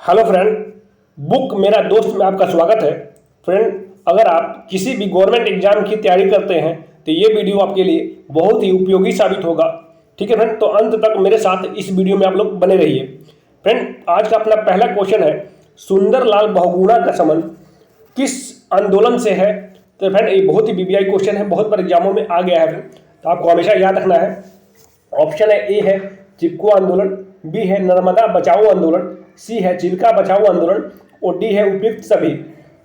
Hello friend, book मेरा दोस्त में आपका स्वागत है। फ्रेंड, अगर आप किसी भी गवर्नमेंट एग्जाम की तैयारी करते हैं तो ये वीडियो आपके लिए बहुत ही उपयोगी साबित होगा। ठीक है फ्रेंड, तो अंत तक मेरे साथ इस वीडियो में आप लोग बने रहिए। फ्रेंड, आज का अपना पहला क्वेश्चन है, सुंदरलाल बहुगुणा का संबंध किस आंदोलन से है। तो फ्रेंड, ये बहुत ही बीबीआई क्वेश्चन है, बहुत बार एग्जामों में आ गया है फ्रेंड, तो आपको हमेशा याद रखना है। ऑप्शन है, ए है चिपको आंदोलन, बी है नर्मदा बचाओ आंदोलन, सी है चिल्का बचाओ आंदोलन और डी है उपयुक्त सभी।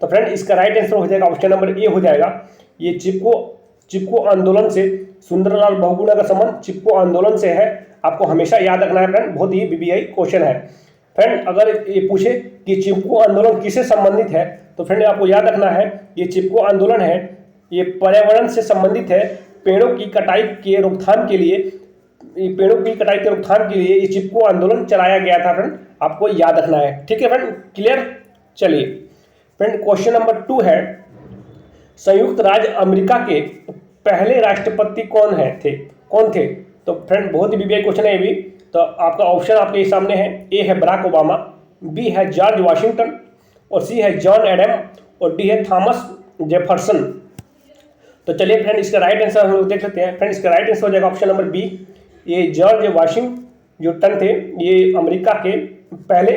तो फ्रेंड, इसका राइट आंसर हो जाएगा ऑप्शन नंबर ए हो जाएगा। ये चिपको आंदोलन से सुंदरलाल बहुगुणा का संबंध चिपको आंदोलन से है। आपको हमेशा याद रखना है फ्रेंड, बहुत ही बीबीआई क्वेश्चन है। फ्रेंड, अगर ये पूछे कि चिपको आंदोलन किससे संबंधित है तो फ्रेंड आपको याद रखना है, ये चिपको आंदोलन है, ये पर्यावरण से संबंधित है। पेड़ों की कटाई के रोकथाम के लिए ये चिपको आंदोलन चलाया गया था फ्रेंड, आपको याद रखना है। ठीक है फ्रेंड, क्लियर। चलिए फ्रेंड, क्वेश्चन नंबर 2 है, संयुक्त राज्य अमेरिका के पहले राष्ट्रपति कौन थे। तो फ्रेंड, बहुत ही बीबीआई क्वेश्चन है ये भी। तो आपका ऑप्शन आपके सामने है, ए है बराक ओबामा, बी है जॉर्ज वाशिंगटन और सी है जॉन एडम और डी है थॉमस जेफरसन। तो चलिए फ्रेंड, इसका राइट आंसर हम लोग देख लेते हैं। फ्रेंड, इसका राइट आंसर हो जाएगा ऑप्शन नंबर बी। ये जॉर्ज वाशिंगटन थे, ये अमेरिका के पहले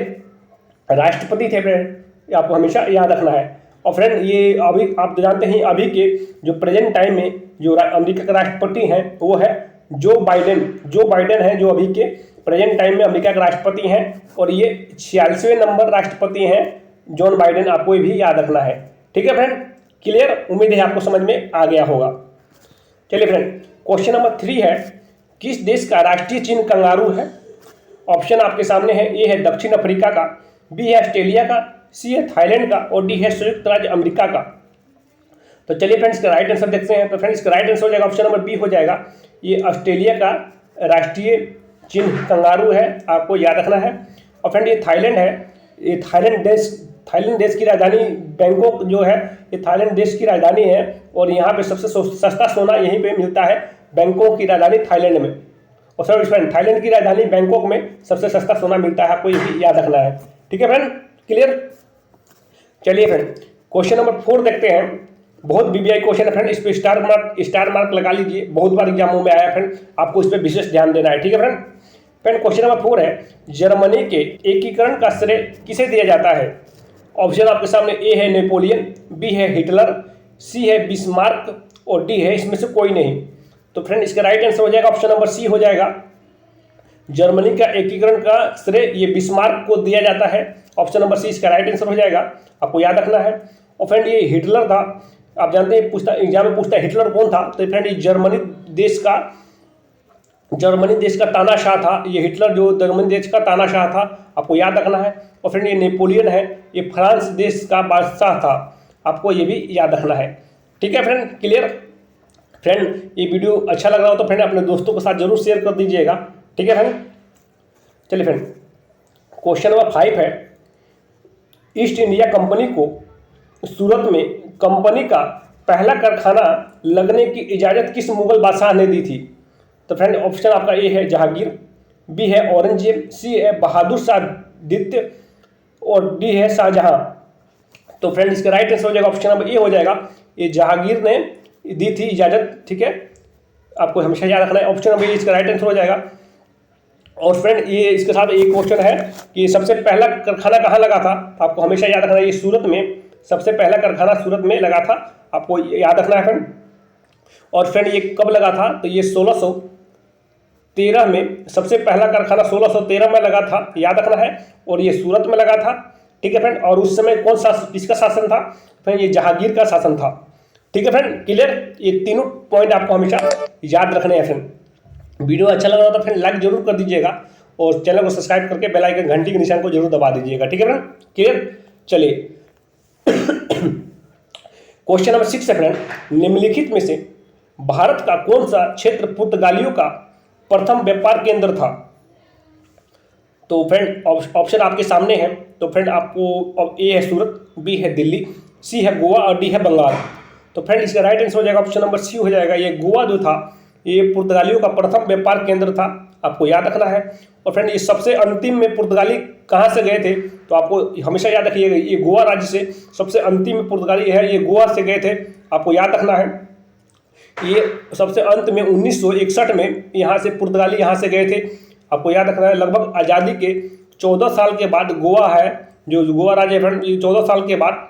राष्ट्रपति थे फ्रेंड, आपको हमेशा याद रखना है। और फ्रेंड, ये अभी आप जानते हैं, अभी के जो प्रेजेंट टाइम में जो अमेरिका के राष्ट्रपति हैं वो है जो बाइडेन है, जो अभी के प्रेजेंट टाइम में अमेरिका के राष्ट्रपति हैं और ये 46वें नंबर राष्ट्रपति हैं जॉन बाइडेन, आपको ये भी याद रखना है। ठीक है फ्रेंड, क्लियर। उम्मीद है आपको समझ में आ गया होगा। चलिए फ्रेंड, क्वेश्चन नंबर 3 है, किस देश का राष्ट्रीय चिन्ह कंगारू है। ऑप्शन आपके सामने है, ए है दक्षिण अफ्रीका का, बी है ऑस्ट्रेलिया का, सी है थाईलैंड का और डी है संयुक्त राज्य अमेरिका का। तो चलिए फ्रेंड्स, इसका राइट आंसर देखते हैं। तो फ्रेंड्स, इसका राइट आंसर हो जाएगा ऑप्शन नंबर बी हो जाएगा। ये ऑस्ट्रेलिया का राष्ट्रीय चिन्ह कंगारू है, आपको याद रखना है। और फ्रेंड, ये थाईलैंड है, ये थाईलैंड देश की राजधानी बैंकॉक जो है, ये थाईलैंड देश की राजधानी है और यहाँ पे सबसे सस्ता सोना यहीं पे मिलता है, बैंकॉक की राजधानी थाईलैंड में। और सर फ्रेंड, थाईलैंड की राजधानी बैंकॉक में सबसे सस्ता सोना मिलता है, आपको ये भी याद रखना है। ठीक है फ्रेंड, क्लियर। चलिए फ्रेंड, क्वेश्चन नंबर 4 देखते हैं। बहुत बीबीआई क्वेश्चन है फ्रेंड, इस पर स्टार मार्क लगा लीजिए, बहुत बार एग्जामों में आया फ्रेंड, आपको इस पर विशेष ध्यान देना है। ठीक है फ्रेंड। क्वेश्चन नंबर 4 है, जर्मनी के एकीकरण का श्रेय किसे दिया जाता है। ऑप्शन आपके सामने, ए है नेपोलियन, बी है हिटलर, सी है बिस्मार्क और डी है इसमें से कोई नहीं। तो फ्रेंड, इसका राइट आंसर हो जाएगा ऑप्शन नंबर सी हो जाएगा। जर्मनी का एकीकरण का श्रेय ये बिस्मार्क को दिया जाता है, ऑप्शन नंबर सी इसका राइट आंसर हो जाएगा, आपको याद रखना है। और फ्रेंड, ये हिटलर था, आप जानते हैं एग्जाम में पूछता है हिटलर कौन था। तो फ्रेंड, ये जर्मनी देश का तानाशाह था, ये हिटलर जो जर्मनी देश का तानाशाह था, आपको याद रखना है। और फ्रेंड, ये नेपोलियन है, ये फ्रांस देश का बादशाह था, आपको ये भी याद रखना है। ठीक है फ्रेंड, क्लियर। फ्रेंड, ये वीडियो अच्छा लग रहा हो तो फ्रेंड अपने दोस्तों के साथ जरूर शेयर कर दीजिएगा। ठीक है फ्रेंड। चलिए फ्रेंड, क्वेश्चन नंबर 5 है, ईस्ट इंडिया कंपनी को सूरत में कंपनी का पहला कारखाना लगने की इजाज़त किस मुगल बादशाह ने दी थी। तो फ्रेंड, ऑप्शन आपका ए है जहांगीर, बी है औरंगजेब, सी है बहादुर शाह द्वितीय और डी है शाहजहां। तो फ्रेंड, इसका राइट आंसर हो जाएगा ऑप्शन नंबर ए हो जाएगा, ये जहांगीर ने दी थी इजाज़त। ठीक है, आपको हमेशा याद रखना है, ऑप्शन नंबर ए इसका राइट आंसर हो जाएगा। और फ्रेंड, ये इसके साथ एक क्वेश्चन है कि सबसे पहला कारखाना कहाँ लगा था, आपको हमेशा याद रखना है, ये सूरत में, सबसे पहला कारखाना सूरत में लगा था, आपको याद रखना है फ्रेंड। और फ्रेंड, ये कब लगा था, तो ये 1613 में सबसे पहला कारखाना 1613 में लगा था, याद रखना है, और ये सूरत में लगा था। ठीक है फ्रेंड, और उस समय किसका शासन था फ्रेंड, ये जहांगीर का शासन था। ठीक है फ्रेंड, क्लियर। ये तीनों पॉइंट आपको हमेशा याद रखने हैं फ्रेंड। वीडियो अच्छा लग रहा हो तो फ्रेंड लाइक जरूर कर दीजिएगा और चैनल को सब्सक्राइब करके बेल आइकन घंटी के निशान को जरूर दबा दीजिएगा। ठीक है फ्रेंड, क्लियर। चलिए क्वेश्चन नंबर 6 है फ्रेंड, निम्नलिखित में से भारत का कौन सा क्षेत्र पुर्तगालियों का प्रथम व्यापार केंद्र था। तो फ्रेंड, ऑप्शन आपके सामने है। तो फ्रेंड, आपको ए है सूरत, बी है दिल्ली, सी है गोवा और डी है बंगाल। तो फ्रेंड, इसका राइट आंसर हो जाएगा ऑप्शन नंबर सी हो जाएगा, ये गोवा जो था ये पुर्तगालियों का प्रथम व्यापार केंद्र था, आपको याद रखना है। और फ्रेंड ये सबसे अंतिम में पुर्तगाली कहाँ से गए थे, तो आपको हमेशा याद रखिएगा ये गोवा राज्य से सबसे अंतिम में पुर्तगाली है, ये गोवा से गए थे, आपको याद रखना है। ये सबसे अंत में 1961 में यहाँ से पुर्तगाली यहाँ से गए थे, आपको याद रखना है। लगभग आज़ादी के 14 साल के बाद गोवा है, जो गोवा राज्य है फ्रेंड, ये 14 साल के बाद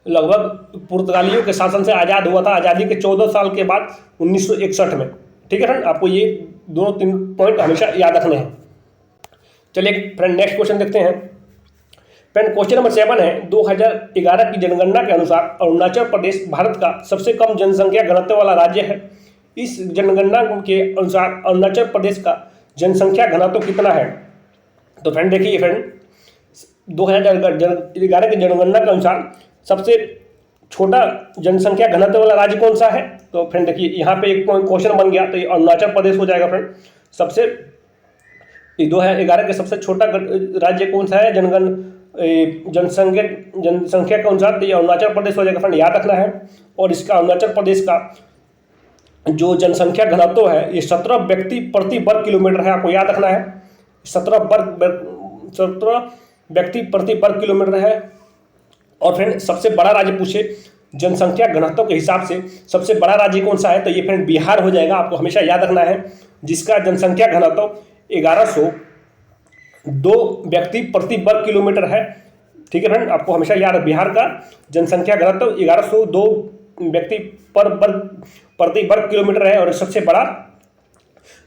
लगभग पुर्तगालियों के शासन से आज़ाद हुआ था, आज़ादी के 14 साल के बाद 1961 में। ठीक है फ्रेंड, आपको ये दोनों 3 पॉइंट हमेशा याद रखने हैं। चलिए फ्रेंड नेक्स्ट क्वेश्चन देखते हैं। फ्रेंड क्वेश्चन नंबर 7 है, 2011 की जनगणना के अनुसार अरुणाचल प्रदेश भारत का सबसे कम जनसंख्या घनत्व वाला राज्य है। इस जनगणना के अनुसार अरुणाचल प्रदेश का जनसंख्या घनत्व कितना है? तो फ्रेंड देखिए फ्रेंड, 2011 की जनगणना के अनुसार सबसे छोटा जनसंख्या घनत्व वाला राज्य कौन सा है? तो फ्रेंड देखिए यहाँ पे एक क्वेश्चन बन गया, तो ये अरुणाचल प्रदेश हो जाएगा फ्रेंड। सबसे 2011 के सबसे छोटा राज्य कौन सा है जनसंख्या के अनुसार? तो ये अरुणाचल प्रदेश हो जाएगा फ्रेंड, याद रखना है। और इसका अरुणाचल प्रदेश का जो जनसंख्या घनत्व है ये 17 व्यक्ति प्रति वर्ग किलोमीटर है, आपको याद रखना है। 17 व्यक्ति प्रति वर्ग किलोमीटर है। और फ्रेंड सबसे बड़ा राज्य पूछे जनसंख्या घनत्व के हिसाब से सबसे बड़ा राज्य कौन सा है? तो ये फ्रेंड बिहार हो जाएगा, आपको हमेशा याद रखना है, जिसका जनसंख्या घनत्व 1102 व्यक्ति प्रति वर्ग किलोमीटर है। ठीक है फ्रेंड, आपको हमेशा याद, बिहार का जनसंख्या घनत्व 1102 व्यक्ति प्रति वर्ग किलोमीटर है और सबसे बड़ा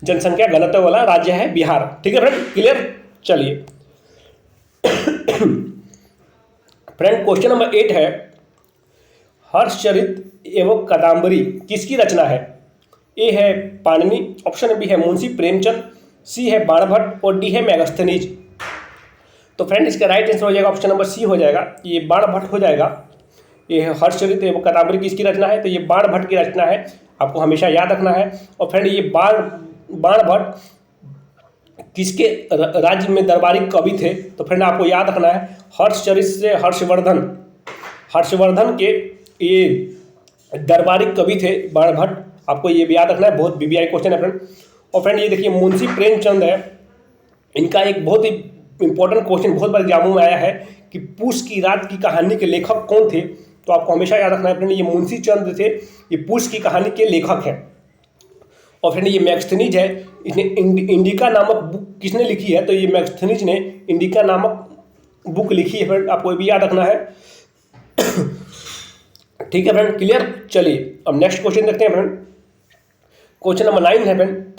जनसंख्या घनत्व वाला राज्य है बिहार। ठीक है फ्रेंड, क्लियर? चलिए फ्रेंड क्वेश्चन नंबर 8 है, हर्षचरित एवं कादम्बरी किसकी रचना है? ए है पाणिनि, ऑप्शन बी है मुंशी प्रेमचंद, सी है बाणभट्ट और डी है मेगास्थनीज। तो फ्रेंड इसका राइट आंसर हो जाएगा ऑप्शन नंबर सी हो जाएगा, ये बाणभट्ट हो जाएगा। ये हर्षचरित एवं कादम्बरी किसकी रचना है? तो ये बाणभट्ट की रचना है, आपको हमेशा याद रखना है। और फ्रेंड ये बाणभट्ट किसके राज्य में दरबारी कवि थे? तो फ्रेंड आपको याद रखना है, हर्षचरित से हर्षवर्धन के ये दरबारी कवि थे बाणभट्ट, आपको ये भी याद रखना है, बहुत बीबीआई क्वेश्चन है फ्रेंड। और फ्रेंड ये देखिए मुंशी प्रेमचंद है, इनका एक बहुत ही इंपॉर्टेंट क्वेश्चन बहुत बार एग्जामों में आया है कि पूस की रात की कहानी के लेखक कौन थे? तो आपको हमेशा याद रखना है फ्रेंड, ये मुंशी चंद्र थे, ये पूस की कहानी के लेखक हैं। और फ्रेंड ये मैगस्थनीज है, इसने इंडिका नामक बुक किसने लिखी है? तो ये मैगस्थनीज ने इंडिका नामक बुक लिखी है फ्रेंड, आपको ये भी याद रखना है। ठीक है फ्रेंड, क्लियर? चलिए अब नेक्स्ट क्वेश्चन देखते हैं फ्रेंड। क्वेश्चन नंबर 9 है फ्रेंड,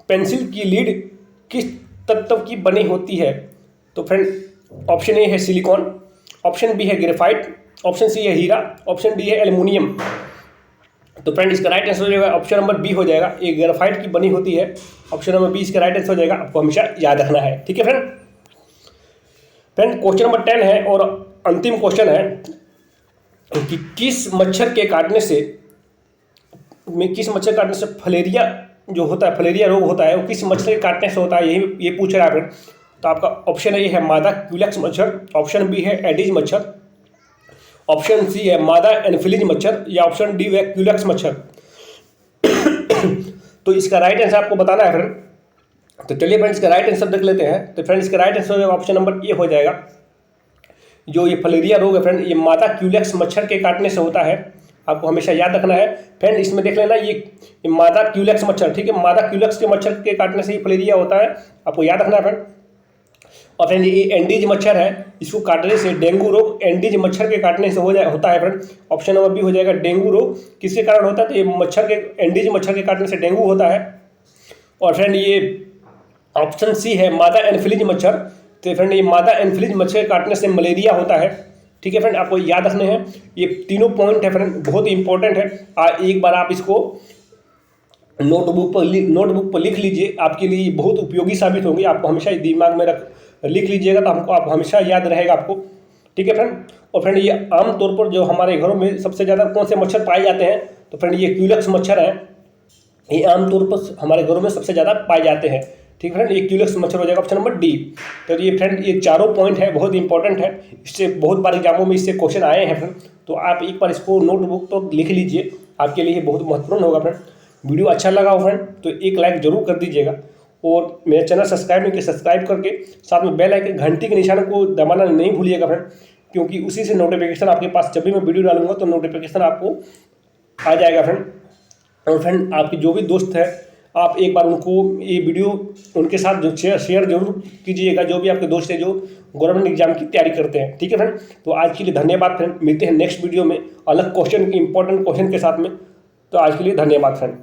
पेंसिल की लीड किस तत्व की बनी होती है? तो फ्रेंड ऑप्शन ए है सिलिकॉन, ऑप्शन बी है ग्रेफाइट, ऑप्शन सी है हीरा, ऑप्शन डी है एल्युमिनियम। तो फ्रेंड इसका राइट आंसर हो जाएगा ऑप्शन नंबर बी हो जाएगा, ये ग्रेफाइट की बनी होती है। ऑप्शन नंबर बी इसका राइट आंसर हो जाएगा, आपको हमेशा याद रखना है। ठीक है फ्रेंड, क्वेश्चन नंबर 10 है और अंतिम क्वेश्चन है कि किस मच्छर के काटने से फलेरिया जो होता है, फलेरिया रोग होता है, वो किस मच्छर के काटने से होता है, ये पूछ रहा है फ्रेंड। तो आपका ऑप्शन ए है मादा क्यूलेक्स मच्छर, ऑप्शन बी है एडिज मच्छर, ऑप्शन सी है मादा एनफिलीज मच्छर या ऑप्शन डी है क्यूलेक्स मच्छर। तो इसका राइट आंसर आपको बताना है फ्रेंड। तो चलिए फ्रेंड इसका राइट आंसर देख लेते हैं। तो फ्रेंड इसका right answer option number A हो जाएगा, जो ये फलेरिया रोग है फ्रेंड ये मादा क्यूलेक्स मच्छर के काटने से होता है, आपको हमेशा याद रखना है फ्रेंड। इसमें देख लेना ये मादा क्यूलेक्स मच्छर, ठीक है, मादा क्यूलेक्स के मच्छर के काटने से ही फलेरिया होता है, आपको याद रखना है फ्रेंड। और फ्रेंड ये एंडीज मच्छर है, इसको काटने से डेंगू रोग एंडीज मच्छर के काटने से होता है फ्रेंड। ऑप्शन नंबर बी हो जाएगा, डेंगू रोग किसके कारण होता है? तो ये एंडीज मच्छर के काटने से डेंगू होता है। और फ्रेंड ये ऑप्शन सी है मादा एनफिलीज मच्छर, तो फ्रेंड ये मादा एनफिलीज मच्छर के काटने से मलेरिया होता है। ठीक है फ्रेंड, आपको याद रखने हैं, ये तीनों पॉइंट है फ्रेंड, बहुत ही इंपॉर्टेंट है। एक बार आप इसको नोटबुक पर लिख लीजिए, आपके लिए बहुत उपयोगी साबित होंगे, आपको हमेशा दिमाग में लिख लीजिएगा तो हमको आप हमेशा याद रहेगा आपको। ठीक है फ्रेंड, और फ्रेंड ये आमतौर पर जो हमारे घरों में सबसे ज़्यादा कौन से मच्छर पाए जाते हैं? तो फ्रेंड ये क्यूलेक्स मच्छर है, ये आमतौर पर हमारे घरों में सबसे ज़्यादा पाए जाते हैं। ठीक है फ्रेंड, ये क्यूलेक्स मच्छर हो जाएगा ऑप्शन नंबर डी। तो ये फ्रेंड ये चारों पॉइंट है, बहुत इंपॉर्टेंट है, इससे बहुत बार एग्जामों में इससे क्वेश्चन आए हैं फ्रेंड, तो आप एक बार इसको नोटबुक पर लिख लीजिए, आपके लिए बहुत महत्वपूर्ण होगा फ्रेंड। वीडियो अच्छा लगा हो फ्रेंड तो एक लाइक जरूर कर दीजिएगा, और मेरा चैनल सब्सक्राइब नहीं किया सब्सक्राइब करके साथ में बेल आइकन घंटी के निशान को दबाना नहीं भूलिएगा फ्रेंड, क्योंकि उसी से नोटिफिकेशन आपके पास जब भी मैं वीडियो डालूंगा तो नोटिफिकेशन आपको आ जाएगा फ्रेंड। और फ्रेंड आपके जो भी दोस्त है आप एक बार उनको ये वीडियो उनके साथ जो शेयर जरूर कीजिएगा, जो भी आपके दोस्त है जो गवर्नमेंट एग्जाम की तैयारी करते हैं। ठीक है फ्रेंड, तो आज के लिए धन्यवाद फ्रेंड, मिलते हैं नेक्स्ट वीडियो में अलग क्वेश्चन इंपॉर्टेंट क्वेश्चन के साथ में। तो आज के लिए धन्यवाद फ्रेंड।